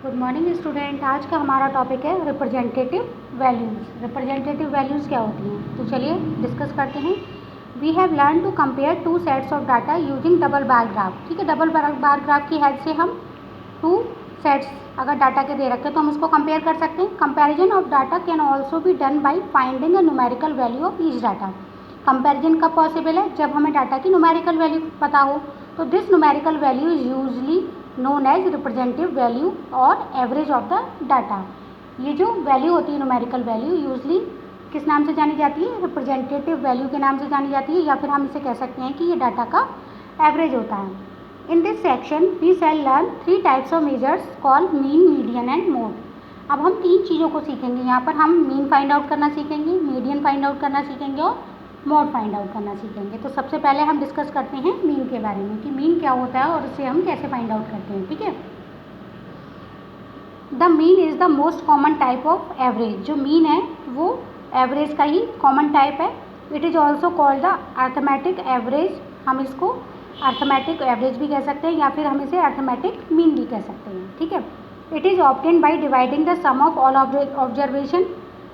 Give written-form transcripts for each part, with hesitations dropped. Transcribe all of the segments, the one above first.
Good morning student. आज का हमारा टॉपिक है रिप्रेजेंटेटिव वैल्यूज़। रिप्रेजेंटेटिव वैल्यूज़ क्या होती हैं, तो चलिए डिस्कस करते हैं। We have learn to compare two sets of data using double bar graph. ठीक है, डबल बार ग्राफ की हेल्प से हम टू सेट्स अगर डाटा के दे रखे हैं तो हम उसको कंपेयर कर सकते हैं। Comparison of data can also be done by finding a numerical value of each data. Comparison कब पॉसिबल है, जब हमें डाटा की न्यूमेरिकल वैल्यू पता हो। तो this numerical value is usually known as representative value और एवरेज ऑफ द डाटा। ये जो वैल्यू होती है न्यूमेरिकल वैल्यू यूजली किस नाम से जानी जाती है, रिप्रेजेंटेटिव वैल्यू के नाम से जानी जाती है, या फिर हम इसे कह सकते हैं कि ये डाटा का एवरेज होता है। In this section we shall learn 3 types of measures called mean, median and mode. अब हम 3 चीज़ों को सीखेंगे। यहाँ पर हम मीन फाइंड आउट करना सीखेंगे, मीडियन फाइंड आउट करना सीखेंगे और मोड फाइंड आउट करना सीखेंगे। तो सबसे पहले हम डिस्कस करते हैं मीन के बारे में कि मीन क्या होता है और इसे हम कैसे फाइंड आउट करते हैं। ठीक है, the mean is the most common type of average. जो मीन है वो एवरेज का ही कॉमन टाइप है। It is also called the arithmetic average. हम इसको अर्थमेटिक एवरेज भी कह सकते हैं या फिर हम इसे अर्थमेटिक मीन भी कह सकते हैं। ठीक है, it is obtained by dividing the sum of all observation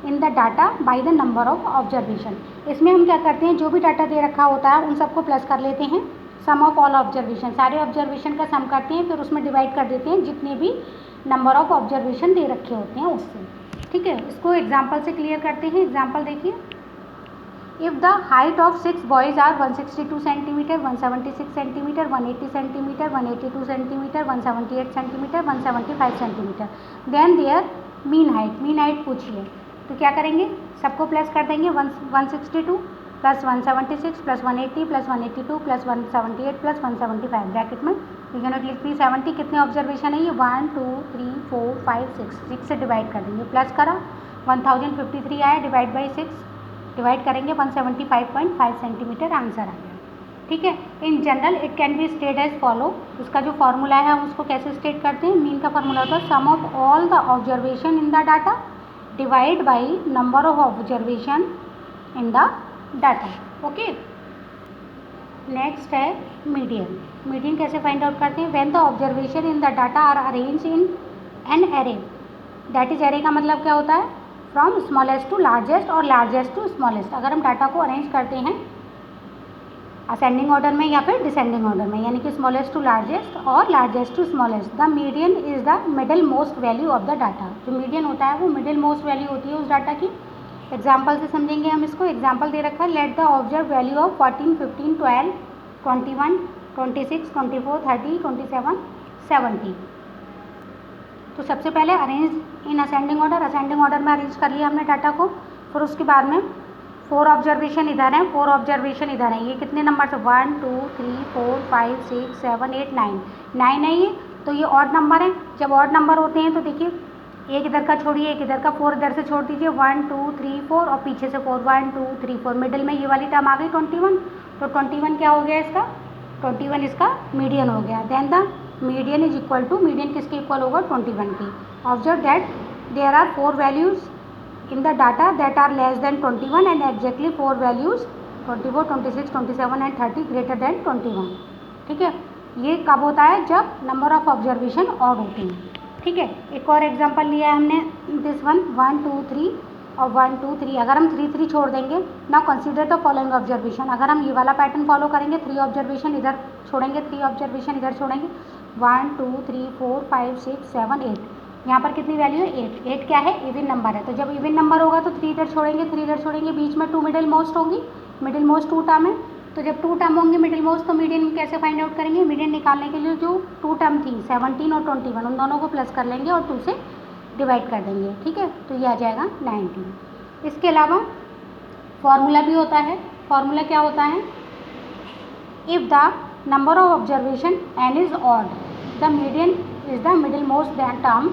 in the data by the number of observation. इसमें हम क्या करते हैं, जो भी डाटा दे रखा होता है उन सबको प्लस कर लेते हैं। सम ऑफ ऑल ऑब्जर्वेशन, सारे ऑब्जर्वेशन का सम करते हैं, फिर उसमें डिवाइड कर देते हैं जितने भी नंबर ऑफ ऑब्जर्वेशन दे रखे होते हैं उससे। ठीक है, इसको एग्जाम्पल से क्लियर करते हैं। एग्जाम्पल देखिए, if the height of 6 boys are 162 centimetre, 176 centimetre, 180 centimetre, 182 centimetre, 178 centimetre, 175 centimetre, then their mean height पूछिए। तो क्या करेंगे, सबको प्लस कर देंगे। 162 plus 176 plus 180 plus 182 plus 178 plus 175 bracket में लिख दी 70। कितने ऑब्जर्वेशन है ये, 1 2 3 4 5 6 से डिवाइड कर देंगे। प्लस करा 1053 आया, डिवाइड बाई 6 डिवाइड करेंगे 175.5 सेंटीमीटर आंसर आ गया। ठीक है, in general it can be state as follow. उसका जो फॉर्मूला है हम उसको कैसे स्टेट करते हैं, मीन का फॉर्मूला होता है sum of all the observation in the data divide by number of observation in the data. Okay, next है मीडियन। मीडियन कैसे फाइंड आउट करते हैं, when the observation in the data are arrange in an array. That is array का मतलब क्या होता है, from smallest to largest और लार्जेस्ट टू स्मॉलेस्ट। अगर हम डाटा को अरेंज करते हैं असेंडिंग ऑर्डर में या फिर डिसेंडिंग ऑर्डर में, यानी कि स्मॉलेस्ट टू लार्जेस्ट और largest to smallest, the median is the middle most value of the data. जो मीडियन होता है वो मिडिल मोस्ट वैल्यू होती है उस डाटा की। एग्जाम्पल से समझेंगे हम इसको। एग्जाम्पल दे रखा है, let the observe value of 14 15 12 21 26 24 30 27 70। तो सबसे पहले arrange in ascending order, ascending order में अरेंज कर लिया हमने डाटा को। फिर उसके बाद में 4 ऑब्जर्वेशन इधर हैं, 4 ऑब्जर्वेशन इधर हैं। ये कितने नंबर से, 1 2 3 4 5 6 7 8 9 है ये। तो ये ऑड नंबर है। जब ऑड नंबर होते हैं तो देखिए एक इधर का छोड़िए, एक इधर का, 4 इधर से छोड़ दीजिए, 1 2 3 4 और पीछे से 4 1 2 3 4। मिडिल में ये वाली टर्म आ गई 21। तो 21 क्या हो गया इसका, 21 इसका मीडियन हो गया। Then the median is equal to, median किसके इक्वल होगा, 21 की। Observe that there are 4 values in the data that are less than 21 and exactly 4 values 24 26 27 and 30 greater than 21। ठीक है, ये कब होता है, जब नंबर ऑफ ऑब्जर्वेशन ऑड होते हैं। ठीक है, एक और एग्जांपल लिया है हमने, दिस वन 1 2 3 और 1 2 3। अगर हम 3 3 छोड़ देंगे, now consider the following observation. अगर हम ये वाला पैटर्न फॉलो करेंगे, 3 ऑब्जर्वेशन इधर छोड़ेंगे, 3 ऑब्जर्वेशन इधर छोड़ेंगे, 1 2 3 4 5 6 7 8। यहाँ पर कितनी वैल्यू है, 8। 8 क्या है, इवन नंबर है। तो जब इवन नंबर होगा तो 3 इधर छोड़ेंगे, 3 इधर छोड़ेंगे, बीच में 2 मिडिल मोस्ट होंगी। मिडिल मोस्ट 2 टर्म है, तो जब 2 टर्म होंगे मिडिल मोस्ट, तो मीडियन कैसे फाइंड आउट करेंगे, मीडियन निकालने के लिए जो 2 टर्म थी 17 और 21 उन दोनों को प्लस कर लेंगे और 2 से डिवाइड कर देंगे। ठीक है, तो ये आ जाएगा 19। इसके अलावा फॉर्मूला भी होता है। फॉर्मूला क्या होता है, if the number of observation n is odd, the median is the middle most term.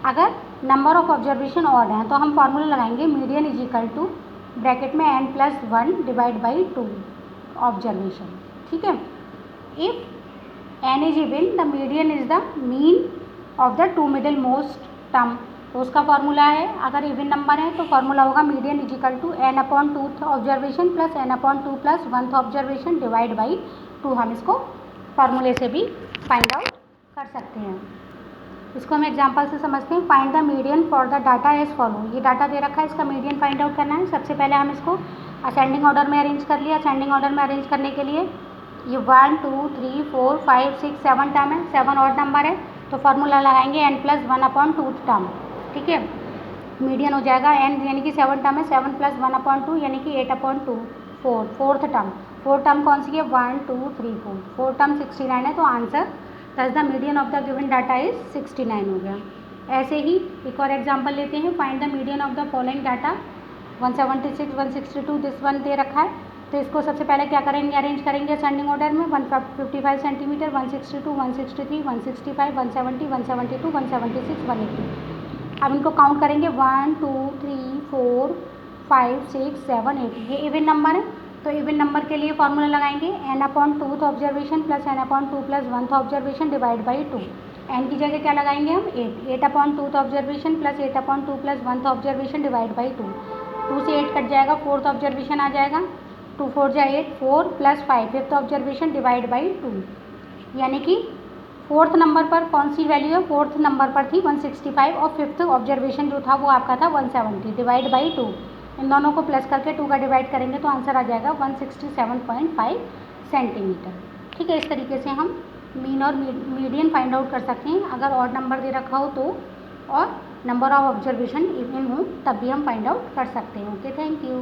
अगर नंबर ऑफ ऑब्जर्वेशन ऑड है तो हम फॉर्मूला लगाएंगे, median is equal to bracket में n+1 डिवाइड बाई 2 ऑब्जर्वेशन। ठीक है, if n is even the median is the mean of the 2 middle most term. तो उसका फॉर्मूला है, अगर इवन नंबर है तो फॉर्मूला होगा median is equal to n/2 observation plus n/2 plus 1th observation divide by 2। हम इसको फॉर्मूले से भी फाइंड आउट कर सकते हैं। इसको हम एग्जांपल से समझते हैं। Find the median for the data as follow. ये डाटा दे रखा है, इसका मीडियन फाइंड आउट करना है। सबसे पहले हम इसको असेंडिंग ऑर्डर में अरेंज कर लिया। असेंडिंग ऑर्डर में अरेंज करने के लिए ये 1 2 3 4 5 6 7 टर्म है, 7 ऑड नंबर है, तो फार्मूला लगाएंगे n+1/2 टर्म। ठीक है, मीडियन हो जाएगा n यानी कि 7 टर्म है, 7 + 1/2 यानी कि 8/2। फोर्थ टर्म, फोर्थ टर्म कौन सी है? 1 2 3 4, फोर्थ टर्म 69 है, तो आंसर दस the median of the given data is 69 हो गया। ऐसे ही एक और एग्जांपल लेते हैं। Find the median of the following data 176 162 this one दे रखा है, तो इसको सबसे पहले क्या करेंगे? अरेंज करेंगे असेंडिंग ऑर्डर में। 155 सेंटीमीटर, 162 163 165 170 172 176 180। अब इनको काउंट करेंगे 1 2 3 4 5 6 7 8। ये इवन नंबर है, तो इवन नंबर के लिए फॉर्मूला लगाएंगे n/2th observation plus n/2 + 1th observation divide by 2। n की जगह क्या लगाएंगे हम? 8/2th observation plus 8/2 + 1th observation divide by 2। 2 से 8 कट जाएगा, फोर्थ ऑब्जर्वेशन आ जाएगा, 2 4 जा 8, 4 + 5 फिफ्थ ऑब्जर्वेशन डिवाइड बाई 2। यानी कि फोर्थ नंबर पर कौन सी वैल्यू है? फोर्थ नंबर पर थी 165 और फिफ्थ ऑब्जर्वेशन जो था वो आपका था 170 डिवाइड बाई 2। इन दोनों को प्लस करके 2 का डिवाइड करेंगे तो आंसर आ जाएगा 167.5 सेंटीमीटर। ठीक है, इस तरीके से हम मीन और मीडियन फाइंड आउट कर सकते हैं। अगर ऑड नंबर दे रखा हो तो, और नंबर ऑफ ऑब्जर्वेशन इवन हो तब भी हम फाइंड आउट कर सकते हैं। Okay, thank you.